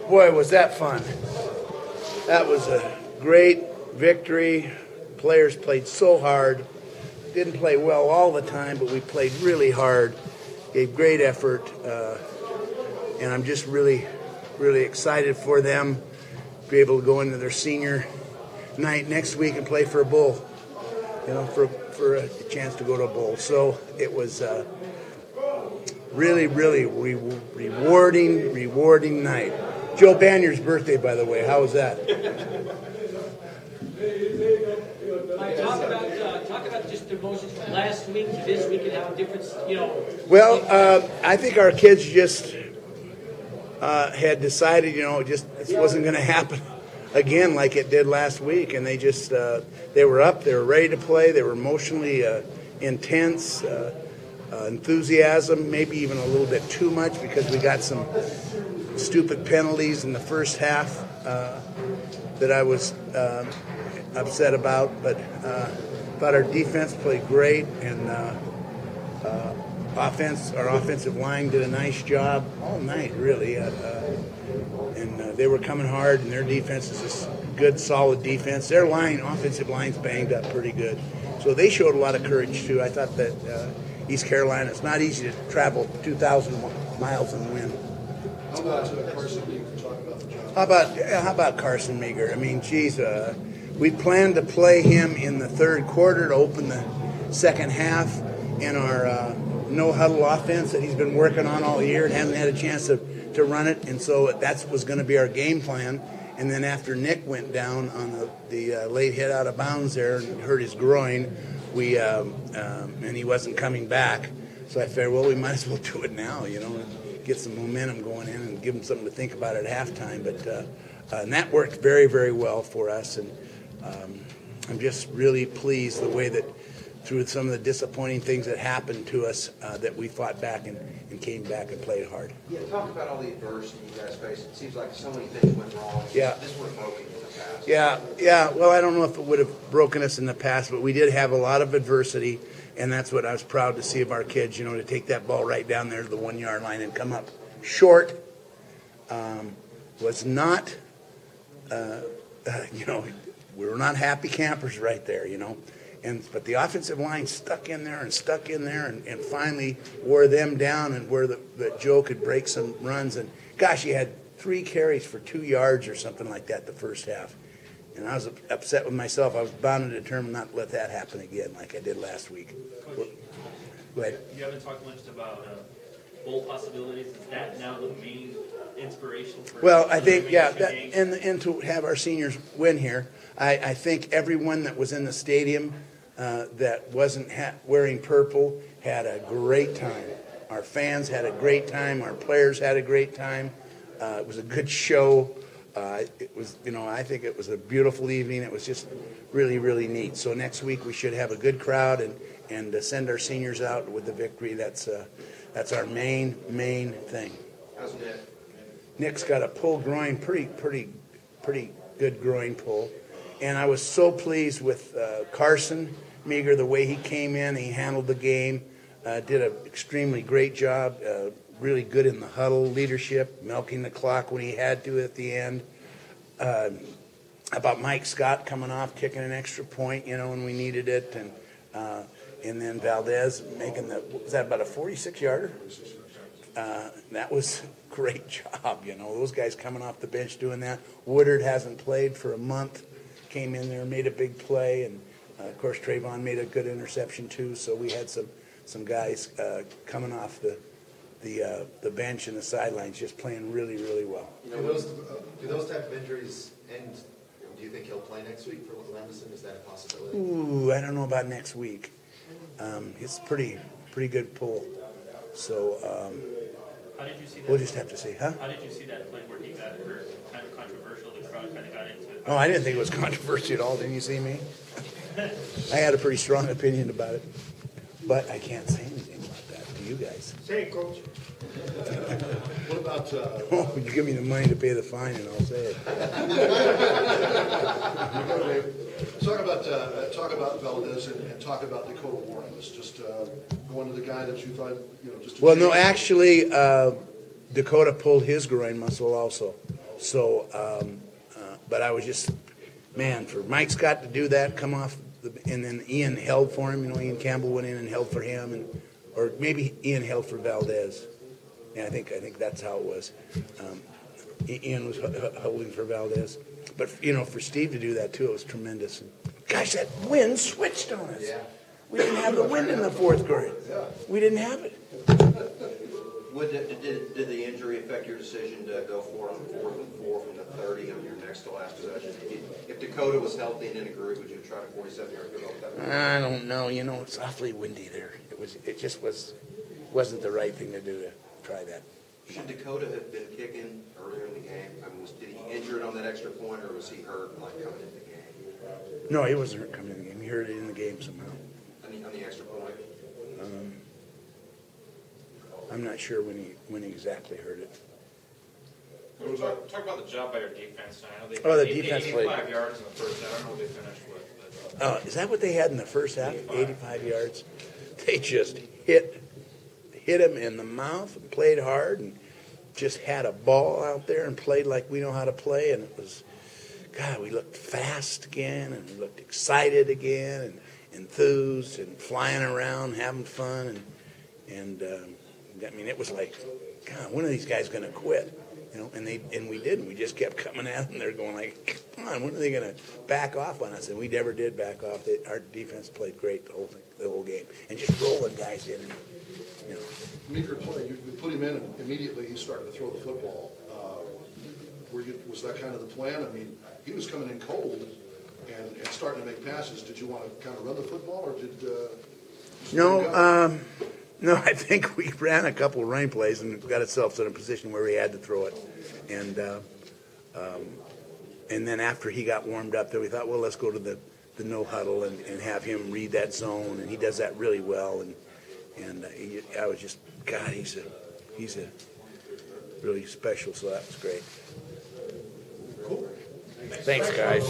Boy, was that fun. That was a great victory. Players played so hard. Didn't play well all the time, but we played really hard. Gave great effort. And I'm just really, really excited for them to be able to go into their senior night next week and play for a bowl. You know, for a chance to go to a bowl. So it was really, really rewarding night. Joe Banyard's birthday, by the way. How was that? Talk about just the emotions from last week to this week and how different, you know. Well, I think our kids just had decided, you know, just this wasn't going to happen again like it did last week, and they just they were up, they were ready to play, they were emotionally intense, enthusiasm, maybe even a little bit too much because we got some stupid penalties in the first half that I was upset about, but thought our defense played great, and our offensive line did a nice job all night, really, and they were coming hard, and their defense is just good, solid defense. Their offensive line's banged up pretty good, so they showed a lot of courage too. I thought that East Carolina, it's not easy to travel 2,000 miles and win. How about Carson Meager? Talk about the job. How about Carson Meager? I mean, geez, we planned to play him in the third quarter to open the second half in our no-huddle offense that he's been working on all year and hasn't had a chance to run it, and so that was going to be our game plan. And then after Nick went down on the late hit out of bounds there and hurt his groin, and he wasn't coming back, so I figured, well, we might as well do it now, you know, get some momentum going in and give them something to think about at halftime. But and that worked very, very well for us, and I'm just really pleased the way that through some of the disappointing things that happened to us that we fought back and came back and played hard. Yeah, talk about all the adversity you guys faced. It seems like so many things went wrong. Yeah. This would have broken you in the past. Yeah. Well, I don't know if it would have broken us in the past, but we did have a lot of adversity, and that's what I was proud to see of our kids, you know, to take that ball right down there to the 1-yard line and come up short was not, you know, we were not happy campers right there, you know. But the offensive line stuck in there and finally wore them down, and where that Joe could break some runs. And gosh, he had 3 carries for 2 yards or something like that the first half. And I was upset with myself. I was bound and determined not to let that happen again like I did last week. Coach, go ahead. You haven't talked much about bowl possibilities. Is that now the main inspiration for? Well, I think, yeah, and to have our seniors win here, I think everyone that was in the stadium that wasn't wearing purple had a great time. Our fans had a great time. Our players had a great time. It was a good show. It was, you know, I think it was a beautiful evening. It was just really, really neat. So next week we should have a good crowd and send our seniors out with the victory. That's our main thing. How's Nick? Nick's got a pulled groin, pretty good groin pull. And I was so pleased with Carson Meager, the way he came in, he handled the game, did an extremely great job, really good in the huddle, leadership, milking the clock when he had to at the end. About Mike Scott coming off, kicking an extra point, you know, when we needed it, and then Valdez making was that about a 46-yarder? That was a great job, you know, those guys coming off the bench doing that. Woodard hasn't played for a month. Came in there, made a big play, and of course Trayvon made a good interception too. So we had some guys coming off the bench and the sidelines, just playing really, really well. You know, do those type of injuries end? Do you think he'll play next week for Lemison? Is that a possibility? Ooh, I don't know about next week. It's pretty good pull. So how did you see that? We'll just have to see, huh? How did you see that play where he got hurt? Kind of controversial. The crowd kind of got into it. Oh, I didn't think it was controversial at all. Didn't you see me? I had a pretty strong opinion about it, but I can't say anything about that to you guys. Say it, Coach. What about? Oh, you give me the money to pay the fine, and I'll say it. Talk about Valdez and talk about Dakota Warren. Let's just go into the guy that you thought, you know, just. Well, no, actually, Dakota pulled his groin muscle also. So, but I was just, man, for Mike Scott to do that, come off, and then Ian held for him. Ian Campbell went in and held for him, or maybe Ian held for Valdez. Yeah, I think that's how it was. Ian was holding for Valdez. But, for Steve to do that, too, it was tremendous. And gosh, that wind switched on us. Yeah. We didn't have the wind in the fourth quarter. We didn't have it. Did the injury affect your decision to go for it on 4th and 4 from the 30 on your next to last possession? If Dakota was healthy and in a groove, would you try to 47-yard field goal? I don't know. It's awfully windy there. It just wasn't the right thing to do to try that. Should Dakota have been kicking earlier in the game? I mean, did he injure it on that extra point, or was he hurt coming into the game? No, he wasn't hurt coming in the game. He hurt it in the game somehow. On the extra point? I'm not sure when he exactly hurt it. We'll talk about the job by your defense. I know they Oh, the defense 85 played. yards in the first half. I don't know what they finished with. But, Is that what they had in the first half? 85 yards. They just hit him in the mouth and played hard and just had a ball out there and played like we know how to play. And it was, God, we looked fast again and we looked excited again and enthused and flying around, having fun. And I mean, it was like, God, when are these guys going to quit? And we didn't. We just kept coming at them. They're going like, come on, when are they going to back off on us? And we never did back off. Our defense played great the whole game, and just rolling guys in. Meager play. You put him in, and immediately he started to throw the football. Was that kind of the plan? I mean, he was coming in cold and starting to make passes. Did you want to kind of run the football, or did? No, I think we ran a couple of running plays and got ourselves in a position where we had to throw it. And then after he got warmed up there, we thought, well, let's go to the no huddle and have him read that zone, and he does that really well. And I was just, God, he's a really special, so that was great. Cool. Thanks, guys.